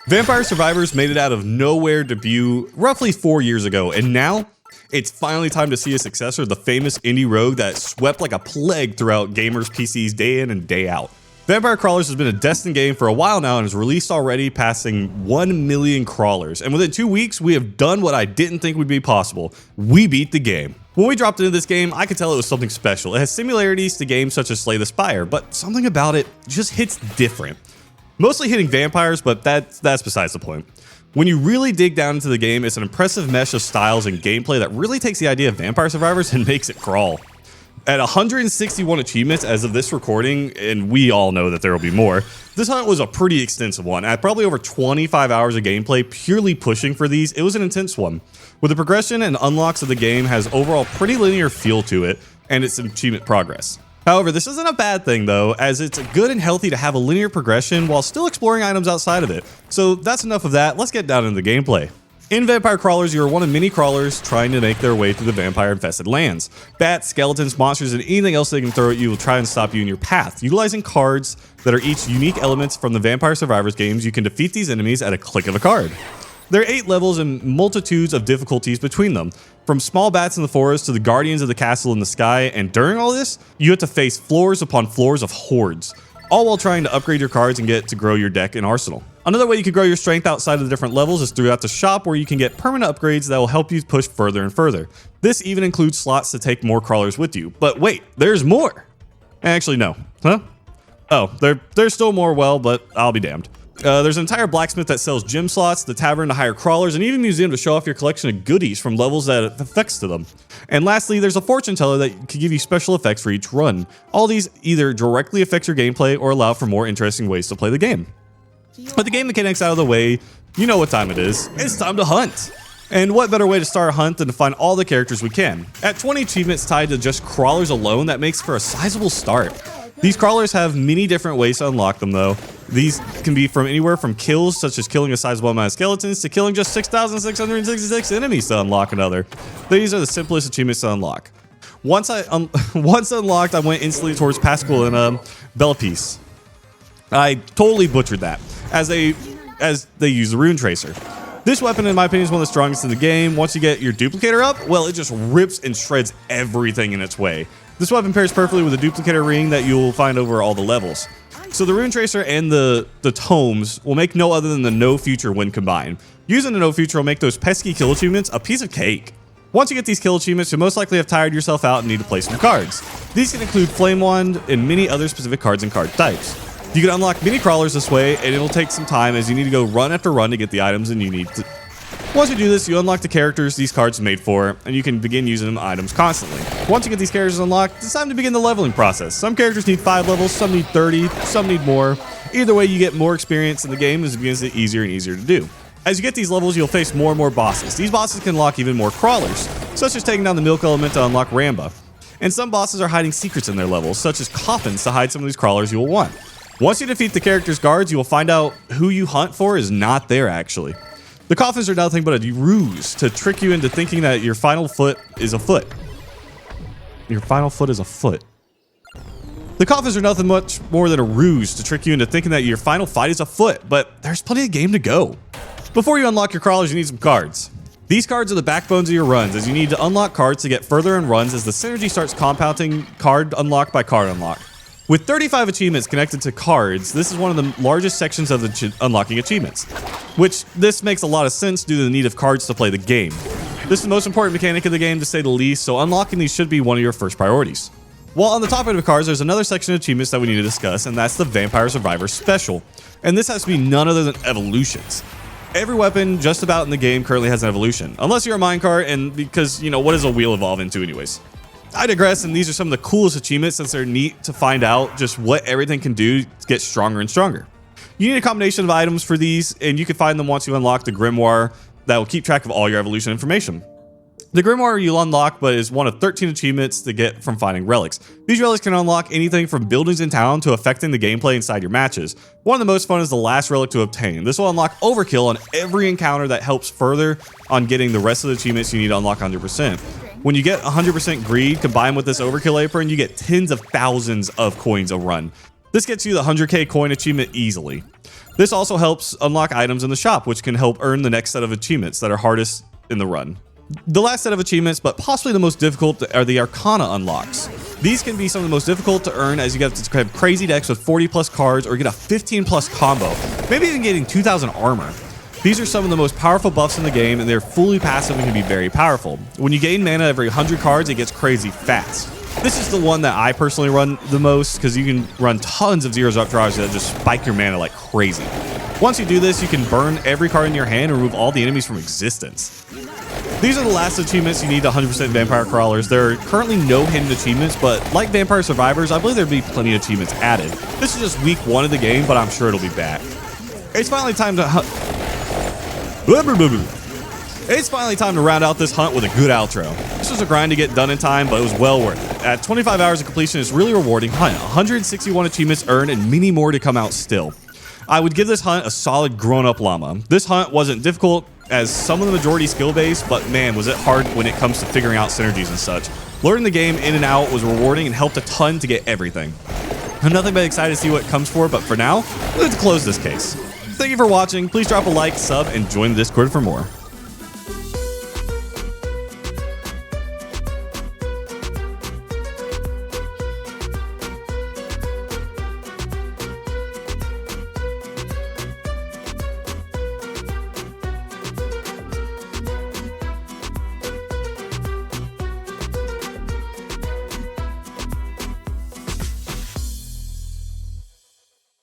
Vampire Survivors made it out of nowhere debut roughly 4 years ago, and now it's finally time to see a successor, the famous indie rogue that swept like a plague throughout gamers' PCs day in and day out. Vampire Crawlers has been a destined game for a while now and is released already, passing 1 million crawlers. And within 2 weeks, we have done what I didn't think would be possible. We beat the game. When we dropped into this game, I could tell it was something special. It has similarities to games such as Slay the Spire, but something about it just hits different. Mostly hitting vampires, but that's besides the point. When you really dig down into the game, it's an impressive mesh of styles and gameplay that really takes the idea of Vampire Survivors and makes it crawl. At 161 achievements as of this recording, and we all know that there will be more, this hunt was a pretty extensive one. At probably over 25 hours of gameplay purely pushing for these, it was an intense one. With the progression and unlocks of the game has overall pretty linear feel to it, and its achievement progress. However, this isn't a bad thing though, as it's good and healthy to have a linear progression while still exploring items outside of it. So that's enough of that, let's get down into the gameplay. In Vampire Crawlers, you are one of many crawlers trying to make their way through the vampire-infested lands. Bats, skeletons, monsters, and anything else they can throw at you will try and stop you in your path. Utilizing cards that are each unique elements from the Vampire Survivors games, you can defeat these enemies at a click of a card. There are 8 levels and multitudes of difficulties between them, from small bats in the forest to the guardians of the castle in the sky, and during all this, you have to face floors upon floors of hordes, all while trying to upgrade your cards and get to grow your deck and arsenal. Another way you can grow your strength outside of the different levels is throughout the shop, where you can get permanent upgrades that will help you push further and further. This even includes slots to take more crawlers with you. But wait, there's more! Actually, no. Huh? Oh, there's still more, well, but I'll be damned. There's an entire blacksmith that sells gym slots, the tavern to hire crawlers, and even a museum to show off your collection of goodies from levels that have effects to them. And lastly, there's a fortune teller that can give you special effects for each run. All these either directly affect your gameplay or allow for more interesting ways to play the game. With the game mechanics out of the way, you know what time it is. It's time to hunt. And what better way to start a hunt than to find all the characters we can. At 20 achievements tied to just crawlers alone, that makes for a sizable start. These crawlers have many different ways to unlock them though. These can be from anywhere from kills, such as killing a sizable amount of skeletons, to killing just 6,666 enemies to unlock another. These are the simplest achievements to unlock. Once unlocked, I went instantly towards Pascal and Bella Peace. I totally butchered that, as they use the Rune Tracer. This weapon, in my opinion, is one of the strongest in the game. Once you get your duplicator up, well, it just rips and shreds everything in its way. This weapon pairs perfectly with a duplicator ring that you'll find over all the levels. So the Rune Tracer and the tomes will make no other than the no future when combined. Using the no future will make those pesky kill achievements a piece of cake. Once you get these kill achievements, you'll most likely have tired yourself out and need to play some cards. These can include Flame Wand and many other specific cards and card types. You can unlock mini crawlers this way, and it'll take some time as you need to go run after run to get the items and you need to. Once you do this, you unlock the characters these cards are made for, and you can begin using them items constantly. Once you get these characters unlocked, it's time to begin the leveling process. Some characters need 5 levels, some need 30, some need more. Either way, you get more experience in the game as it begins to get easier and easier to do. As you get these levels, you'll face more and more bosses. These bosses can unlock even more crawlers, such as taking down the milk element to unlock Ramba. And some bosses are hiding secrets in their levels, such as coffins to hide some of these crawlers you will want. Once you defeat the character's guards, you will find out who you hunt for is not there actually. The coffins are nothing but a ruse to trick you into thinking that your final foot is a foot. Your final foot is a foot. The coffins are nothing much more than a ruse to trick you into thinking that your final fight is a foot, but there's plenty of game to go. Before you unlock your crawlers, you need some cards. These cards are the backbones of your runs, as you need to unlock cards to get further in runs as the synergy starts compounding card unlock by card unlock. With 35 achievements connected to cards, this is one of the largest sections of the unlocking achievements, which this makes a lot of sense due to the need of cards to play the game. This is the most important mechanic of the game to say the least, so unlocking these should be one of your first priorities. While on the topic of cards, there's another section of achievements that we need to discuss, and that's the Vampire Survivor Special. And this has to be none other than evolutions. Every weapon just about in the game currently has an evolution, unless you're a minecart, and because, you know, what does a wheel evolve into anyways? I digress, and these are some of the coolest achievements since they're neat to find out just what everything can do to get stronger and stronger. You need a combination of items for these, and you can find them once you unlock the Grimoire that will keep track of all your evolution information. The Grimoire you'll unlock, but is one of 13 achievements to get from finding relics. These relics can unlock anything from buildings in town to affecting the gameplay inside your matches. One of the most fun is the last relic to obtain. This will unlock overkill on every encounter that helps further on getting the rest of the achievements you need to unlock 100%. When you get 100% greed combined with this overkill apron, you get tens of thousands of coins a run. This gets you the 100k coin achievement easily. This also helps unlock items in the shop, which can help earn the next set of achievements that are hardest in the run. The last set of achievements, but possibly the most difficult, are the Arcana unlocks. These can be some of the most difficult to earn, as you have to have crazy decks with 40 plus cards or get a 15 plus combo, maybe even getting 2,000 armor. These are some of the most powerful buffs in the game, and they're fully passive and can be very powerful. When you gain mana every 100 cards, it gets crazy fast. This is the one that I personally run the most, because you can run tons of zeros up draws that just spike your mana like crazy. Once you do this, you can burn every card in your hand and remove all the enemies from existence. These are the last achievements you need to 100% Vampire Crawlers. There are currently no hidden achievements, but like Vampire Survivors, I believe there'll be plenty of achievements added. This is just week 1 of the game, but I'm sure it'll be back. It's finally time to round out this hunt with a good outro. This was a grind to get done in time, but it was well worth it. At 25 hours of completion, it's really rewarding hunt. 161 achievements earned and many more to come out still. I would give this hunt a solid grown-up llama. This hunt wasn't difficult as some of the majority skill-based, but man, was it hard when it comes to figuring out synergies and such. Learning the game in and out was rewarding and helped a ton to get everything. I'm nothing but excited to see what comes for, but for now, let's close this case. Thank you for watching. Please drop a like, sub, and join the Discord for more.